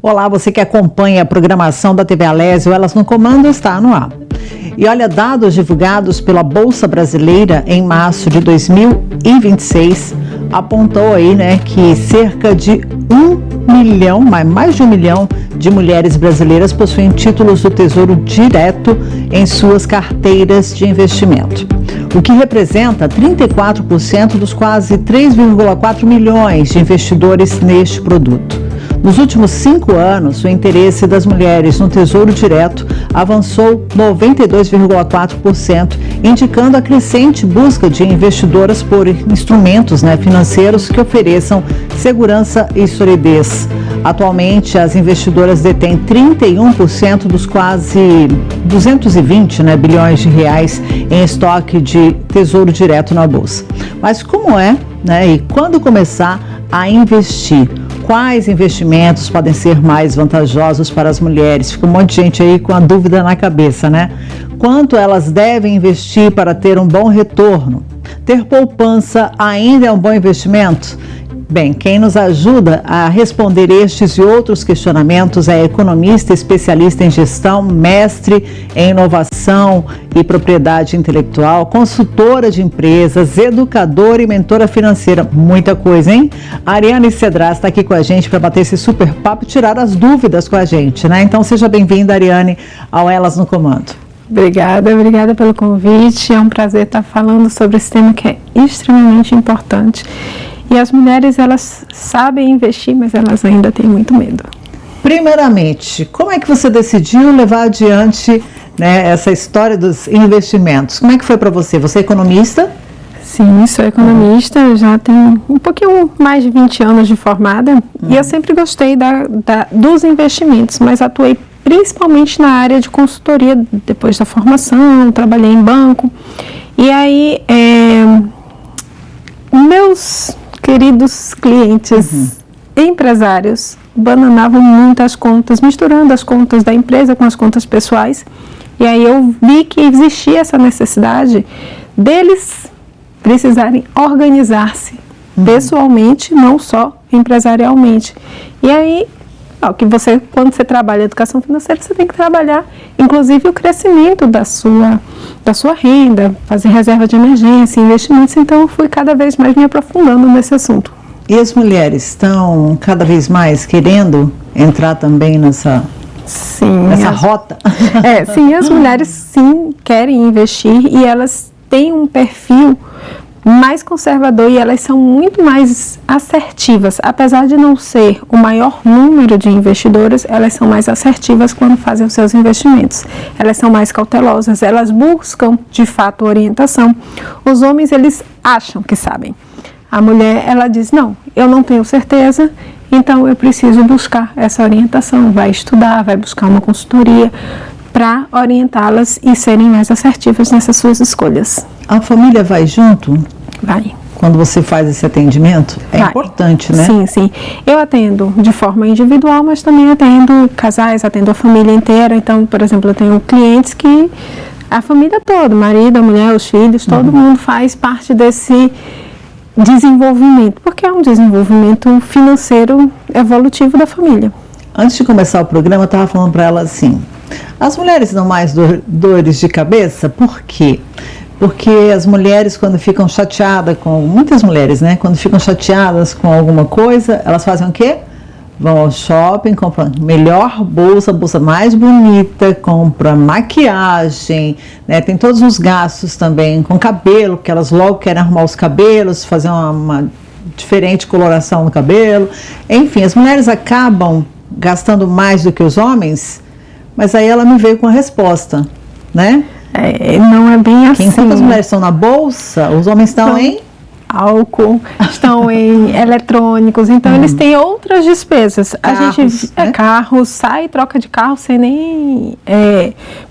Olá, você que acompanha a programação da TV Alésio, Elas no Comando, está no ar. E olha, dados divulgados pela Bolsa Brasileira em março de 2026 apontou aí, que cerca de 1 milhão, mais de 1 milhão de mulheres brasileiras possuem títulos do Tesouro Direto em suas carteiras de investimento, o que representa 34% dos quase 3,4 milhões de investidores neste produto. Nos últimos 5 anos, o interesse das mulheres no Tesouro Direto avançou 92,4%, indicando a crescente busca de investidoras por instrumentos financeiros que ofereçam segurança e solidez. Atualmente, as investidoras detêm 31% dos quase 220 bilhões de reais em estoque de Tesouro Direto na Bolsa. Mas como e quando começar a investir? Quais investimentos podem ser mais vantajosos para as mulheres? Fica um monte de gente aí com a dúvida na cabeça, Quanto elas devem investir para ter um bom retorno? Ter poupança ainda é um bom investimento? Bem, quem nos ajuda a responder estes e outros questionamentos é economista, especialista em gestão, mestre em inovação e propriedade intelectual, consultora de empresas, educadora e mentora financeira. Muita coisa, hein? A Ariane Cedras está aqui com a gente para bater esse super papo e tirar as dúvidas com a gente, Então seja bem-vinda, Ariane, ao Elas no Comando. Obrigada pelo convite. É um prazer estar falando sobre esse tema que é extremamente importante. E as mulheres, elas sabem investir, mas elas ainda têm muito medo. Primeiramente, como é que você decidiu levar adiante essa história dos investimentos? Como é que foi para você? Você é economista? Sim, sou economista, já tenho um pouquinho mais de 20 anos de formada. E eu sempre gostei dos investimentos, mas atuei principalmente na área de consultoria depois da formação, trabalhei em banco. E aí, meus queridos clientes empresários bananavam muitas contas, misturando as contas da empresa com as contas pessoais. E aí eu vi que existia essa necessidade deles precisarem organizar-se pessoalmente, não só empresarialmente. E aí, quando você trabalha educação financeira, você tem que trabalhar, inclusive, o crescimento da sua renda, fazer reserva de emergência, investimentos. Então, eu fui cada vez mais me aprofundando nesse assunto. E as mulheres estão cada vez mais querendo entrar também nessa rota? Sim, as mulheres sim querem investir e elas têm um perfil mais conservador e elas são muito mais assertivas. Apesar de não ser o maior número de investidoras, elas são mais assertivas quando fazem os seus investimentos. Elas são mais cautelosas, elas buscam de fato orientação. Os homens, eles acham que sabem. A mulher, ela diz, não, eu não tenho certeza, então eu preciso buscar essa orientação. Vai estudar, vai buscar uma consultoria para orientá-las e serem mais assertivas nessas suas escolhas. A família vai junto? Vai. Quando você faz esse atendimento? É importante, Sim. Eu atendo de forma individual, mas também atendo casais, atendo a família inteira. Então, por exemplo, eu tenho clientes que a família toda, o marido, a mulher, os filhos, todo mundo faz parte desse desenvolvimento, porque é um desenvolvimento financeiro evolutivo da família. Antes de começar o programa, eu estava falando para ela assim, as mulheres dão mais dores de cabeça? Por quê? Porque as mulheres, quando ficam chateadas muitas mulheres, quando ficam chateadas com alguma coisa, elas fazem o quê? Vão ao shopping, compram melhor bolsa, a bolsa mais bonita, compram maquiagem, tem todos os gastos também com cabelo, porque elas logo querem arrumar os cabelos, fazer uma diferente coloração no cabelo. Enfim, as mulheres acabam gastando mais do que os homens, mas aí ela me veio com a resposta, Não é bem assim. Enquanto as mulheres estão na bolsa, os homens estão em álcool, estão em eletrônicos, então eles têm outras despesas. Carro, sai, troca de carro sem nem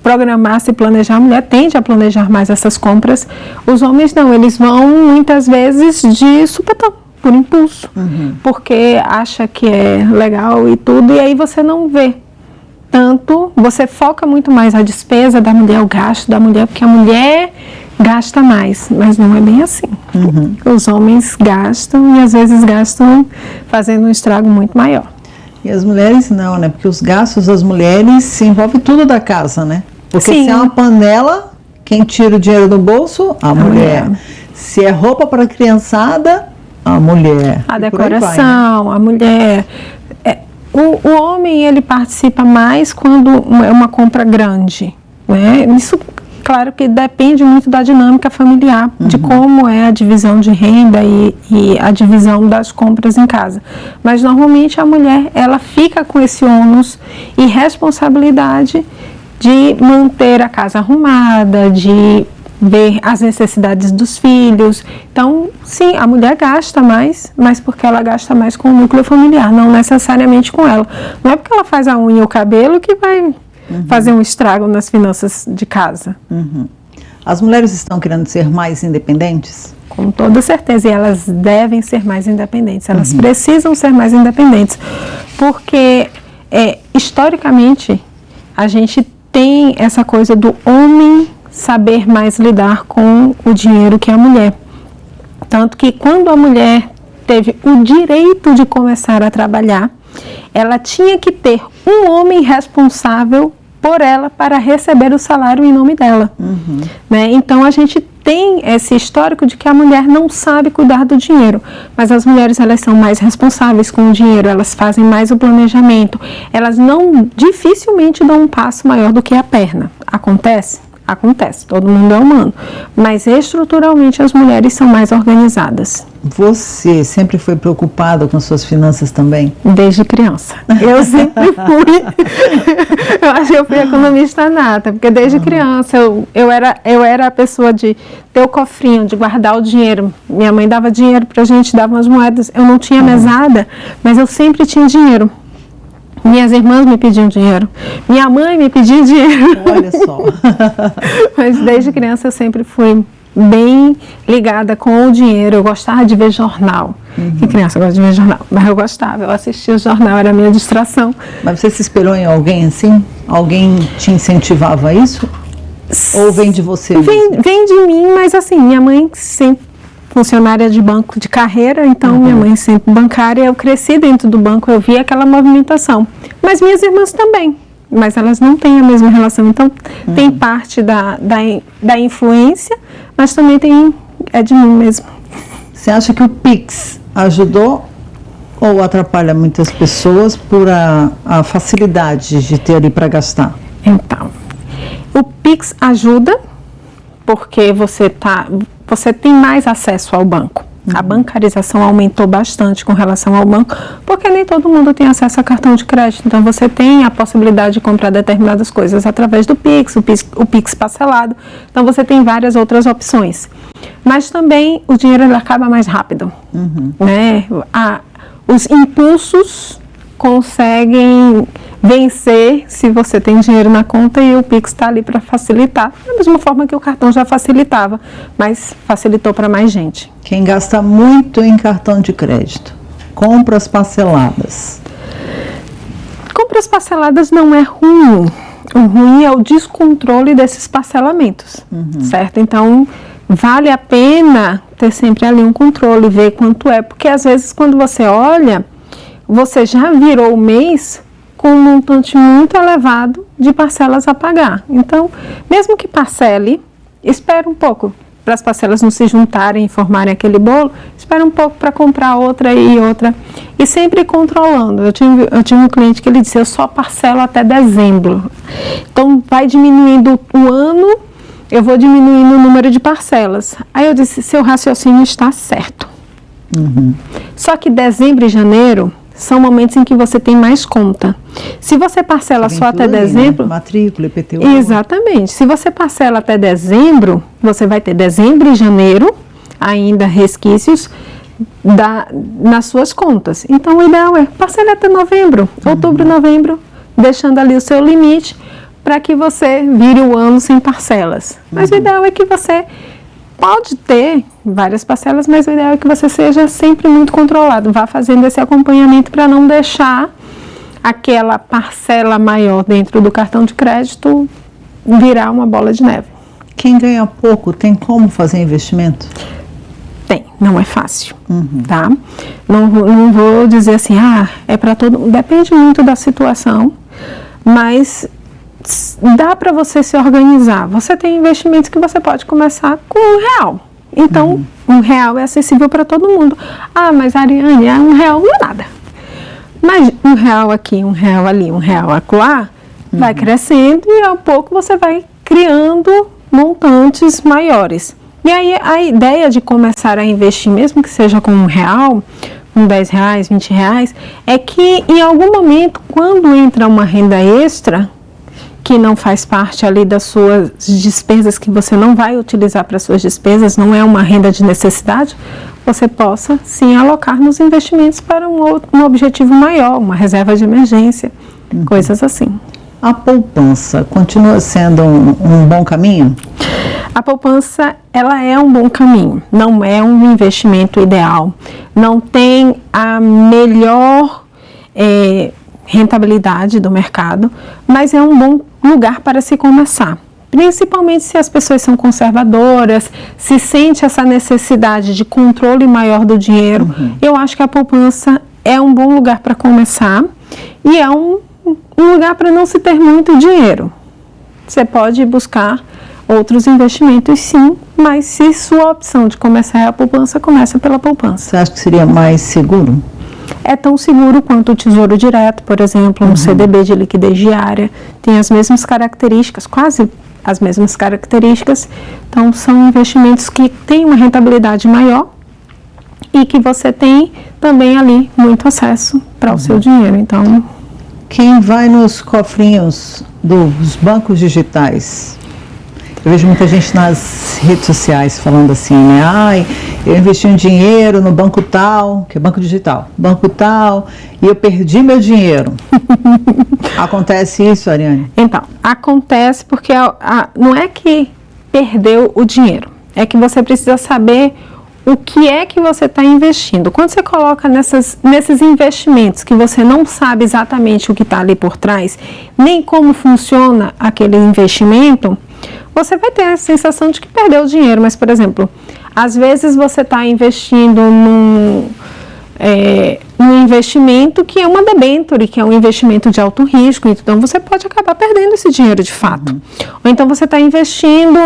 programar, se planejar. A mulher tende a planejar mais essas compras. Os homens não, eles vão muitas vezes de supetão, por impulso, porque acha que é legal e tudo, e aí você não vê tanto, você foca muito mais a despesa da mulher, o gasto da mulher, porque a mulher gasta mais, mas não é bem assim. Os homens gastam e às vezes gastam fazendo um estrago muito maior. E as mulheres não, né? Porque os gastos das mulheres se envolve tudo da casa, né? Porque Sim. se é uma panela, quem tira o dinheiro do bolso? A mulher. Se é roupa para a criançada, a mulher. A decoração, vai, né? A mulher. O homem, ele participa mais quando é uma compra grande, né? Isso, claro que depende muito da dinâmica familiar, de como é a divisão de renda e a divisão das compras em casa. Mas, normalmente, a mulher, ela fica com esse ônus e responsabilidade de manter a casa arrumada, de ver as necessidades dos filhos. Então, sim, a mulher gasta mais, mas porque ela gasta mais com o núcleo familiar, não necessariamente com ela. Não é porque ela faz a unha e o cabelo que vai fazer um estrago nas finanças de casa. As mulheres estão querendo ser mais independentes? Com toda certeza, e elas devem ser mais independentes, elas precisam ser mais independentes, porque historicamente a gente tem essa coisa do homem saber mais lidar com o dinheiro que a mulher. Tanto que quando a mulher teve o direito de começar a trabalhar, ela tinha que ter um homem responsável por ela para receber o salário em nome dela. Né? Então a gente tem esse histórico de que a mulher não sabe cuidar do dinheiro, mas as mulheres, elas são mais responsáveis com o dinheiro, elas fazem mais o planejamento, elas dificilmente dão um passo maior do que a perna. Acontece? Acontece, todo mundo é humano, mas estruturalmente as mulheres são mais organizadas. Você sempre foi preocupada com suas finanças também? Desde criança. Eu sempre fui. Eu acho que eu fui economista nata, porque desde criança eu era a pessoa de ter o cofrinho, de guardar o dinheiro. Minha mãe dava dinheiro pra gente, dava umas moedas. Eu não tinha mesada, mas eu sempre tinha dinheiro. Minhas irmãs me pediam dinheiro. Minha mãe me pedia dinheiro. Olha só. Mas desde criança eu sempre fui bem ligada com o dinheiro. Eu gostava de ver jornal. Que criança gosta de ver jornal? Mas eu gostava, eu assistia o jornal, era a minha distração. Mas você se espelhou em alguém assim? Alguém te incentivava a isso? Ou vem de você mesmo? Vem de mim, mas assim, minha mãe sempre funcionária de banco de carreira, então minha mãe sempre bancária, eu cresci dentro do banco, eu vi aquela movimentação. Mas minhas irmãs também, mas elas não têm a mesma relação, então tem parte da influência, mas também é de mim mesmo. Você acha que o Pix ajudou ou atrapalha muitas pessoas por a facilidade de ter ali para gastar? Então, o Pix ajuda porque você tem mais acesso ao banco. A bancarização aumentou bastante com relação ao banco, porque nem todo mundo tem acesso a cartão de crédito. Então, você tem a possibilidade de comprar determinadas coisas através do Pix, o Pix parcelado. Então, você tem várias outras opções. Mas também o dinheiro ele acaba mais rápido. Né? Os impulsos conseguem vencer se você tem dinheiro na conta e o Pix está ali para facilitar, da mesma forma que o cartão já facilitava, mas facilitou para mais gente. Quem gasta muito em cartão de crédito, compras parceladas. Compras parceladas não é ruim, o ruim é o descontrole desses parcelamentos, certo? Então, vale a pena ter sempre ali um controle, ver quanto é, porque às vezes quando você olha, você já virou o mês com um montante muito elevado de parcelas a pagar. Então, mesmo que parcele, espera um pouco para as parcelas não se juntarem e formarem aquele bolo, espera um pouco para comprar outra e outra. E sempre controlando. Eu tive um cliente que ele disse, eu só parcelo até dezembro. Então, vai diminuindo o ano, eu vou diminuindo o número de parcelas. Aí eu disse, seu raciocínio está certo. Só que dezembro e janeiro são momentos em que você tem mais conta. Se você parcela só até dezembro... Né? Matrícula, IPTU. Exatamente. Se você parcela até dezembro, você vai ter dezembro e janeiro, ainda resquícios, nas suas contas. Então, o ideal é parcelar até novembro, outubro, novembro, deixando ali o seu limite para que você vire o ano sem parcelas. Mas o ideal é que você pode ter várias parcelas, mas o ideal é que você seja sempre muito controlado. Vá fazendo esse acompanhamento para não deixar aquela parcela maior dentro do cartão de crédito virar uma bola de neve. Quem ganha pouco tem como fazer investimento? Tem, não é fácil, tá? Não vou dizer assim, é para todo mundo, depende muito da situação, mas dá para você se organizar. Você tem investimentos que você pode começar com R$1. Então, R$1 é acessível para todo mundo. Mas Ariane, R$1 não é nada. Mas R$1 aqui, R$1 ali, R$1 acolá, vai crescendo e ao pouco você vai criando montantes maiores. E aí a ideia de começar a investir, mesmo que seja com R$1, com R$10, R$20, é que em algum momento, quando entra uma renda extra, que não faz parte ali das suas despesas, que você não vai utilizar para suas despesas, não é uma renda de necessidade, você possa sim alocar nos investimentos para um objetivo maior, uma reserva de emergência, coisas assim. A poupança continua sendo um bom caminho? A poupança, ela é um bom caminho, não é um investimento ideal, não tem a melhor rentabilidade do mercado, mas é um bom lugar para se começar. Principalmente se as pessoas são conservadoras, se sente essa necessidade de controle maior do dinheiro, eu acho que a poupança é um bom lugar para começar e é um lugar para não se ter muito dinheiro. Você pode buscar outros investimentos sim, mas se sua opção de começar é a poupança, começa pela poupança. Você acha que seria mais seguro? É tão seguro quanto o Tesouro Direto, por exemplo, um CDB de liquidez diária, tem as mesmas características, quase as mesmas características, então são investimentos que têm uma rentabilidade maior e que você tem também ali muito acesso para o seu dinheiro. Então, quem vai nos cofrinhos dos bancos digitais? Eu vejo muita gente nas redes sociais falando assim, né? Eu investi um dinheiro no banco tal, que é banco digital, banco tal, e eu perdi meu dinheiro. Acontece isso, Ariane? Então, acontece porque não é que perdeu o dinheiro, é que você precisa saber o que é que você está investindo. Quando você coloca nesses investimentos que você não sabe exatamente o que está ali por trás, nem como funciona aquele investimento, você vai ter a sensação de que perdeu o dinheiro. Mas, por exemplo, às vezes você está investindo num investimento que é uma debenture, que é um investimento de alto risco, então você pode acabar perdendo esse dinheiro de fato. Ou então você está investindo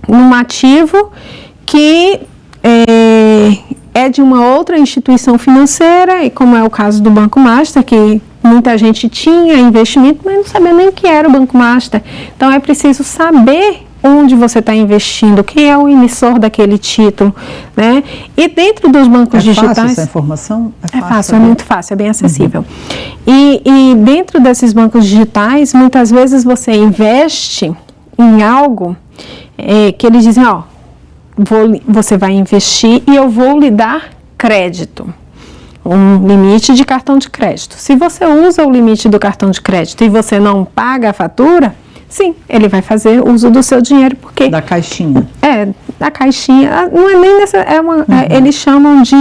num ativo que é de uma outra instituição financeira, e como é o caso do Banco Master, que muita gente tinha investimento, mas não sabia nem o que era o Banco Master. Então é preciso saber onde você está investindo, quem é o emissor daquele título, né? E dentro dos bancos digitais... É fácil essa informação? É fácil, é muito fácil, é bem acessível. E dentro desses bancos digitais, muitas vezes você investe em algo que eles dizem, você vai investir e eu vou lhe dar crédito, um limite de cartão de crédito. Se você usa o limite do cartão de crédito e você não paga a fatura, sim, ele vai fazer uso do seu dinheiro, porque... Da caixinha. Da caixinha, não é nem nessa, eles chamam de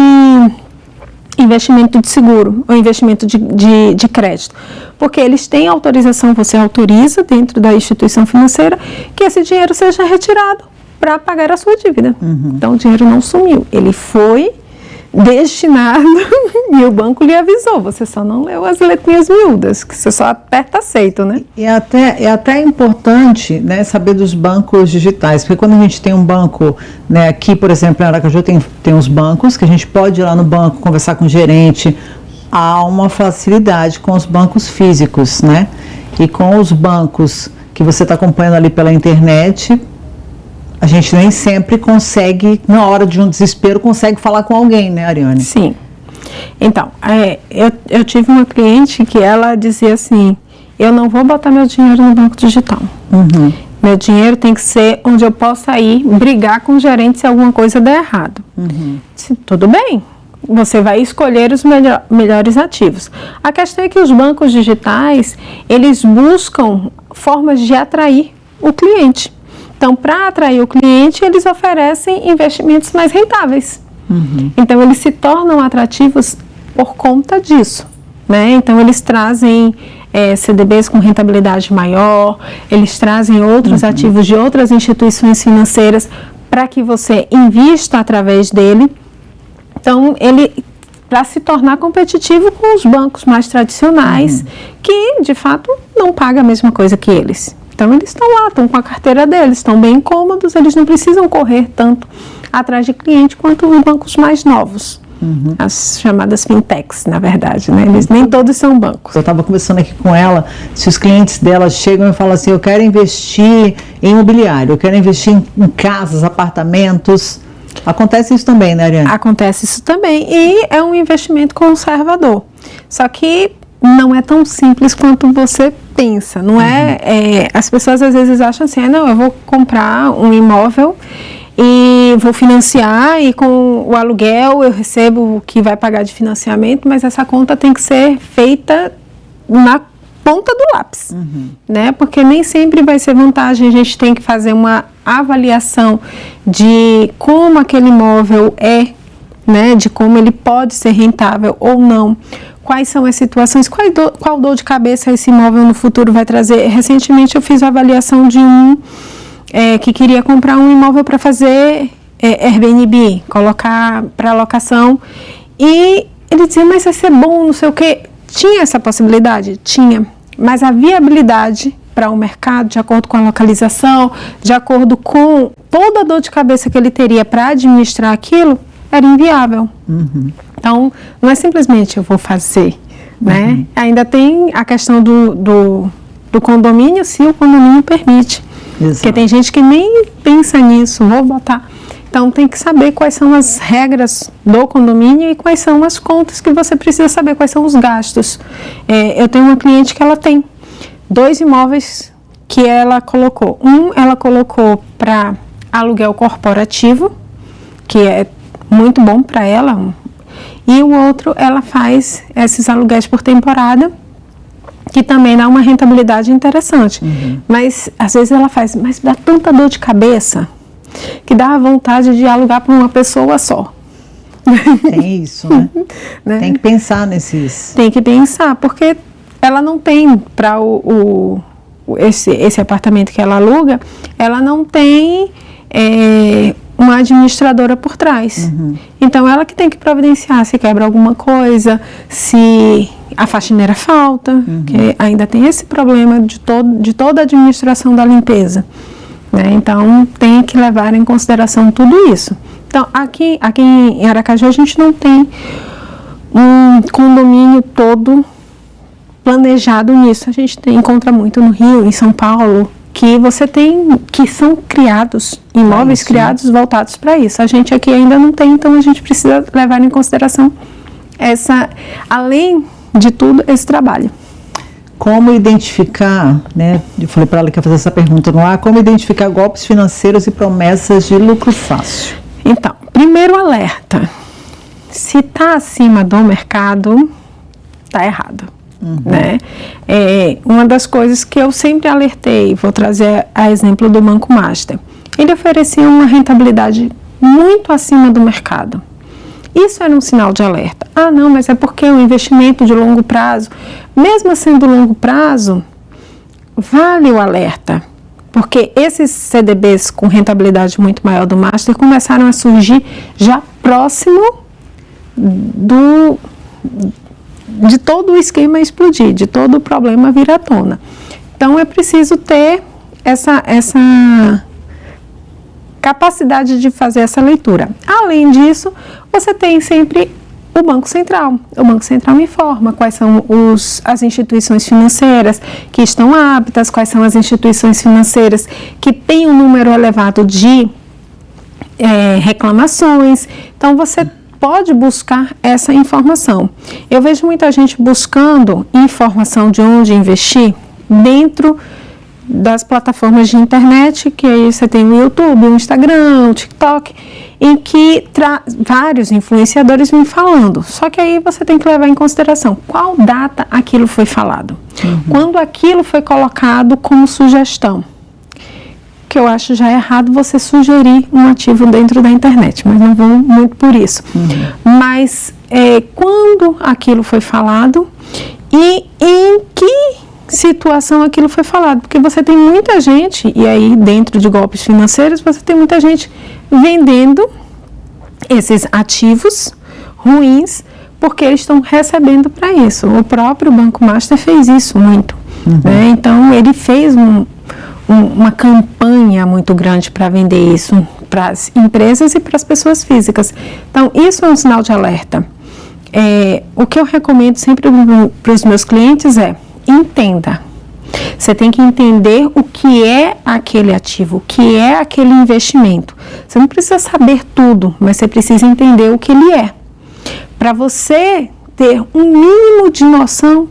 investimento de seguro, ou investimento de crédito, porque eles têm autorização, você autoriza dentro da instituição financeira que esse dinheiro seja retirado para pagar a sua dívida. Então o dinheiro não sumiu, ele foi destinado e o banco lhe avisou, você só não leu as letrinhas miúdas, que você só aperta aceito, né? E é até importante, né, saber dos bancos digitais, porque quando a gente tem um banco, né, aqui, por exemplo, em Aracaju tem uns bancos que a gente pode ir lá no banco, conversar com o gerente, há uma facilidade com os bancos físicos, né? E com os bancos que você está acompanhando ali pela internet, a gente nem sempre consegue, na hora de um desespero, consegue falar com alguém, né, Ariane? Sim. Então, eu tive uma cliente que ela dizia assim, eu não vou botar meu dinheiro no banco digital. Meu dinheiro tem que ser onde eu possa ir brigar com o gerente se alguma coisa der errado. Disse, tudo bem, você vai escolher os melhores ativos. A questão é que os bancos digitais, eles buscam formas de atrair o cliente. Então, para atrair o cliente, eles oferecem investimentos mais rentáveis. Então, eles se tornam atrativos por conta disso, né? Então, eles trazem CDBs com rentabilidade maior, eles trazem outros ativos de outras instituições financeiras para que você invista através dele. Então, ele, para se tornar competitivo com os bancos mais tradicionais, que de fato não pagam a mesma coisa que eles. Então, eles estão lá, estão com a carteira deles, estão bem cômodos, eles não precisam correr tanto atrás de cliente quanto os bancos mais novos. As chamadas fintechs, na verdade, né? Eles nem todos são bancos. Eu estava conversando aqui com ela, se os clientes dela chegam e falam assim, eu quero investir em imobiliário, eu quero investir em casas, apartamentos. Acontece isso também, né, Ariane? Acontece isso também, e é um investimento conservador. Só que não é tão simples quanto você pensa, não as pessoas às vezes acham assim, não, eu vou comprar um imóvel e vou financiar e com o aluguel eu recebo o que vai pagar de financiamento, mas essa conta tem que ser feita na ponta do lápis, né? Porque nem sempre vai ser vantagem, a gente tem que fazer uma avaliação de como aquele imóvel é, né? De como ele pode ser rentável ou não, quais são as situações, qual dor de cabeça esse imóvel no futuro vai trazer. Recentemente eu fiz a avaliação de que queria comprar um imóvel para fazer Airbnb, colocar para locação, e ele dizia, mas vai ser bom, não sei o quê. Tinha essa possibilidade? Tinha, mas a viabilidade para o mercado, de acordo com a localização, de acordo com toda a dor de cabeça que ele teria para administrar aquilo, era inviável. Então, não é simplesmente eu vou fazer, né? Ainda tem a questão do condomínio, se o condomínio permite. Porque tem gente que nem pensa nisso, vou botar. Então, tem que saber quais são as regras do condomínio e quais são as contas que você precisa saber, quais são os gastos. Eu tenho uma cliente que ela tem 2 imóveis que ela colocou. Ela colocou para aluguel corporativo, que é muito bom para ela, e o outro ela faz esses aluguéis por temporada, que também dá uma rentabilidade interessante. Mas às vezes ela faz, mas dá tanta dor de cabeça que dá a vontade de alugar para uma pessoa só. Tem isso, né? Tem que pensar nesses... Tem que pensar, porque ela não tem para esse apartamento que ela aluga, ela não tem uma administradora por trás. Então, ela que tem que providenciar se quebra alguma coisa, se a faxineira falta, que ainda tem esse problema de toda a administração da limpeza, né? Então, tem que levar em consideração tudo isso. Então, aqui em Aracaju, a gente não tem um condomínio todo planejado nisso. A gente encontra muito no Rio, em São Paulo, que são criados, imóveis criados voltados para isso. A gente aqui ainda não tem, então a gente precisa levar em consideração além de tudo, esse trabalho. Como identificar, né? Eu falei para ela que ia fazer essa pergunta no ar, como identificar golpes financeiros e promessas de lucro fácil? Então, primeiro alerta, se está acima do mercado, está errado. Né? Uma das coisas que eu sempre alertei, vou trazer a exemplo do Banco Master, ele oferecia uma rentabilidade muito acima do mercado. Isso era um sinal de alerta. Ah, não, mas é porque é um investimento de longo prazo. Mesmo sendo longo prazo, vale o alerta, porque esses CDBs com rentabilidade muito maior do Master começaram a surgir já próximo de todo o esquema explodir, de todo o problema vir à tona. Então, é preciso ter essa capacidade de fazer essa leitura. Além disso, você tem sempre o Banco Central. O Banco Central informa quais são as instituições financeiras que estão aptas, quais são as instituições financeiras que têm um número elevado de reclamações. Então, você pode buscar essa informação. Eu vejo muita gente buscando informação de onde investir dentro das plataformas de internet, que aí você tem o YouTube, o Instagram, o TikTok, em que vários influenciadores vêm falando. Só que aí você tem que levar em consideração qual data aquilo foi falado. Quando aquilo foi colocado como sugestão. Que eu acho já errado você sugerir um ativo dentro da internet, mas não vou muito por isso. Mas quando aquilo foi falado e em que situação aquilo foi falado, porque você tem muita gente, e aí dentro de golpes financeiros, você tem muita gente vendendo esses ativos ruins, porque eles estão recebendo para isso. O próprio Banco Master fez isso muito, né? Então, ele fez uma campanha muito grande para vender isso para as empresas e para as pessoas físicas. Então, isso é um sinal de alerta. O que eu recomendo sempre para os meus clientes é: entenda. Você tem que entender o que é aquele ativo, o que é aquele investimento. Você não precisa saber tudo, mas você precisa entender o que ele é. Para você ter um mínimo de noção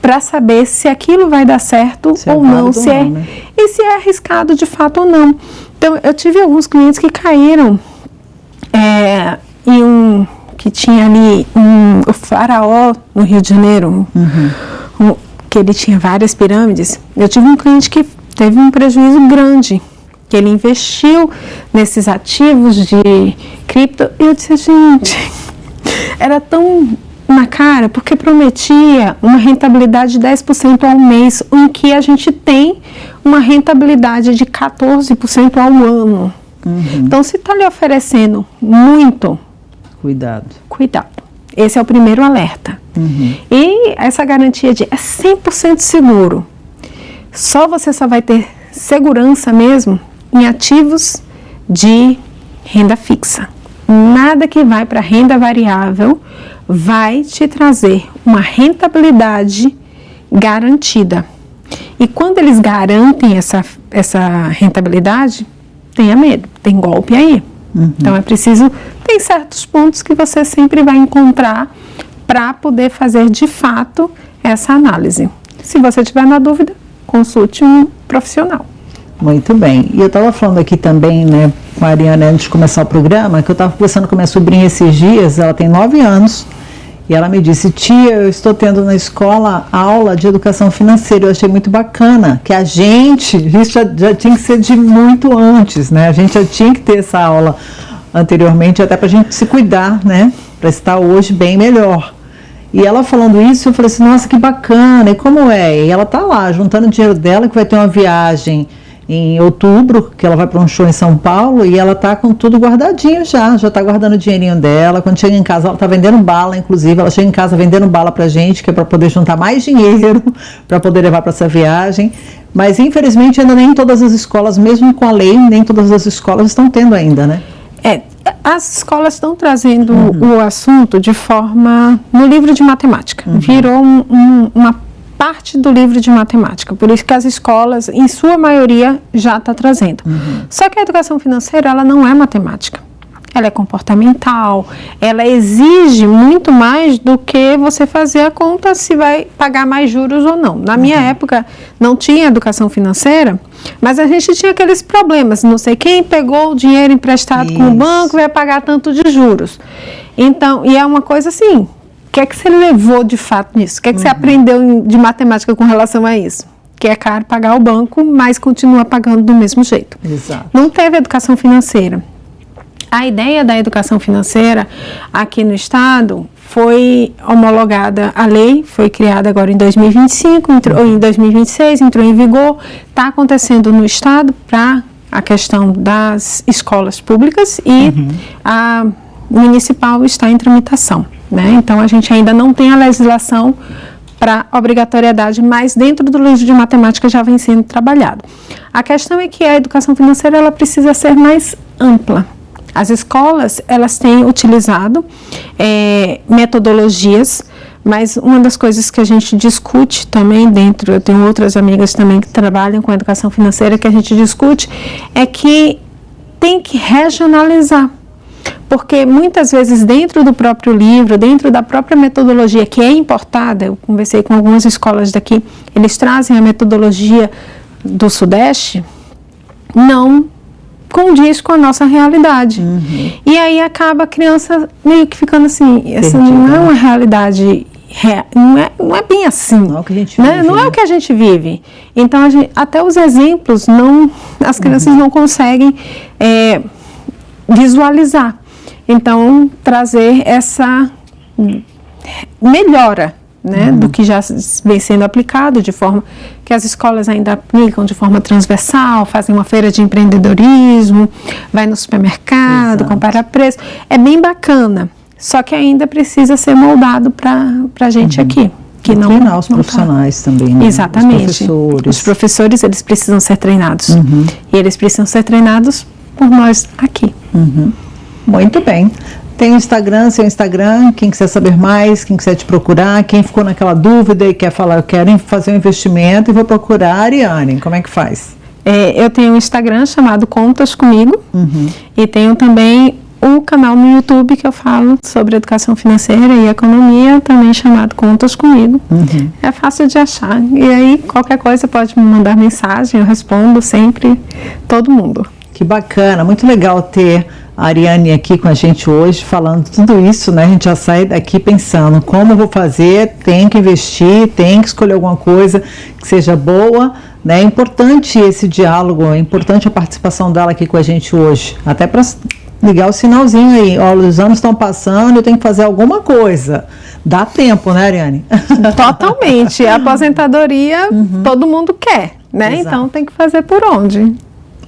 para saber se aquilo vai dar certo ou não, e se é arriscado de fato ou não. Então, eu tive alguns clientes que caíram em que tinha ali o Faraó no Rio de Janeiro, que ele tinha várias pirâmides. Eu tive um cliente que teve um prejuízo grande, que ele investiu nesses ativos de cripto, e eu disse: gente, era tão na cara, porque prometia uma rentabilidade de 10% ao mês, em que a gente tem uma rentabilidade de 14% ao ano. Então, se está lhe oferecendo muito, cuidado. Esse é o primeiro alerta. E essa garantia de 100% seguro, você só vai ter segurança mesmo em ativos de renda fixa. Nada que vai para renda variável vai te trazer uma rentabilidade garantida. E quando eles garantem essa rentabilidade, tenha medo, tem golpe aí. Então é preciso, tem certos pontos que você sempre vai encontrar para poder fazer de fato essa análise. Se você tiver na dúvida, consulte um profissional. Muito bem. E eu estava falando aqui também, né, com a Ariane, antes de começar o programa, que eu estava conversando com minha sobrinha esses dias. Ela tem 9 anos e ela me disse: tia, eu estou tendo na escola aula de educação financeira. Eu achei muito bacana, que isso já tinha que ser de muito antes, né? A gente já tinha que ter essa aula anteriormente, até para a gente se cuidar, né? Para estar hoje bem melhor. E ela falando isso, eu falei assim: nossa, que bacana, e como é? E ela tá lá, juntando o dinheiro dela, que vai ter uma viagem em outubro, que ela vai para um show em São Paulo, e ela tá com tudo guardadinho já tá guardando o dinheirinho dela. Quando chega em casa, ela tá vendendo bala, inclusive, ela chega em casa vendendo bala pra gente, que é para poder juntar mais dinheiro, para poder levar para essa viagem. Mas, infelizmente, ainda nem todas as escolas, mesmo com a lei, nem todas as escolas estão tendo ainda, né? As escolas estão trazendo o assunto de forma no livro de matemática. Virou uma parte do livro de matemática. Por isso que as escolas, em sua maioria, já está trazendo. Só que a educação financeira, ela não é matemática. Ela é comportamental. Ela exige muito mais do que você fazer a conta se vai pagar mais juros ou não. Na minha época, não tinha educação financeira, mas a gente tinha aqueles problemas. Não sei quem pegou o dinheiro emprestado com o banco vai pagar tanto de juros. Então, e é uma coisa assim, o que é que você levou de fato nisso? O que é que você aprendeu de matemática com relação a isso? Que é caro pagar o banco, mas continua pagando do mesmo jeito. Exato. Não teve educação financeira. A ideia da educação financeira aqui no estado foi homologada, a lei foi criada agora em 2025, em 2026, entrou em vigor, está acontecendo no estado para a questão das escolas públicas e a municipal está em tramitação, né? Então a gente ainda não tem a legislação para obrigatoriedade, mas dentro do livro de matemática já vem sendo trabalhado. A questão é que a educação financeira ela precisa ser mais ampla. As escolas, elas têm utilizado metodologias, mas uma das coisas que a gente discute também dentro, eu tenho outras amigas também que trabalham com educação financeira, que a gente discute, é que tem que regionalizar. Porque muitas vezes dentro do próprio livro, dentro da própria metodologia que é importada, eu conversei com algumas escolas daqui, eles trazem a metodologia do Sudeste, não condiz com a nossa realidade. E aí acaba a criança meio que ficando assim, essa não é uma realidade, não é bem assim. Não é o que a gente vive. Não é o que a gente vive. Então, até os exemplos, as crianças não conseguem visualizar. Então, trazer essa melhora né, do que já vem sendo aplicado, de forma que as escolas ainda aplicam de forma transversal, fazem uma feira de empreendedorismo, vai no supermercado, compara preço. É bem bacana, só que ainda precisa ser moldado para a gente aqui. Que não treinar os profissionais também, né? Exatamente. Os professores, eles precisam ser treinados. E eles precisam ser treinados por nós aqui. Muito bem. Tem o Instagram, seu Instagram, quem quiser saber mais, quem quiser te procurar, quem ficou naquela dúvida e quer falar, eu quero fazer um investimento e vou procurar a Ariane, como é que faz? Eu tenho um Instagram chamado Contas Comigo e tenho também um canal no YouTube que eu falo sobre educação financeira e economia, também chamado Contas Comigo. É fácil de achar. E aí, qualquer coisa pode me mandar mensagem, eu respondo sempre, todo mundo. Que bacana, muito legal ter a Ariane aqui com a gente hoje, falando tudo isso, né? A gente já sai daqui pensando como eu vou fazer, tem que investir, tem que escolher alguma coisa que seja boa, né? É importante esse diálogo, é importante a participação dela aqui com a gente hoje, até para ligar o sinalzinho aí, ó, os anos estão passando, eu tenho que fazer alguma coisa. Dá tempo, né, Ariane? Totalmente. A aposentadoria todo mundo quer, né? Exato. Então tem que fazer por onde.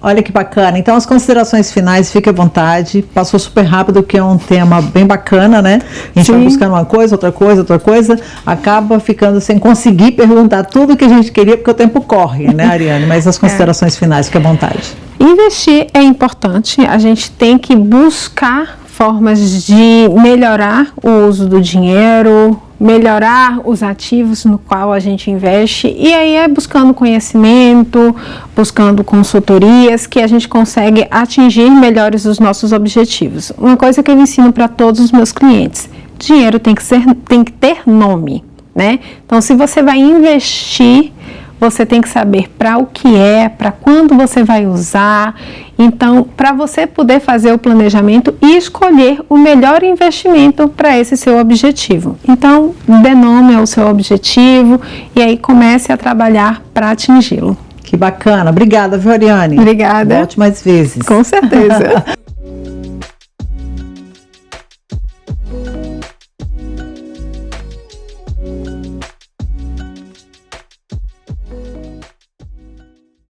Olha que bacana. Então, as considerações finais, fique à vontade. Passou super rápido, que é um tema bem bacana, né? A gente vai buscando uma coisa, outra coisa, acaba ficando sem conseguir perguntar tudo que a gente queria, porque o tempo corre, né, Ariane? Mas as considerações finais, fique à vontade. Investir é importante, a gente tem que buscar formas de melhorar o uso do dinheiro, melhorar os ativos no qual a gente investe, e aí é buscando conhecimento, buscando consultorias, que a gente consegue atingir melhores os nossos objetivos. Uma coisa que eu ensino para todos os meus clientes: dinheiro tem que ter nome, né? Então, se você vai investir, você tem que saber para o que é, para quando você vai usar. Então, para você poder fazer o planejamento e escolher o melhor investimento para esse seu objetivo. Então, dê nome ao seu objetivo e aí comece a trabalhar para atingi-lo. Que bacana. Obrigada, viu, Ariane? Obrigada. Volte mais vezes. Com certeza.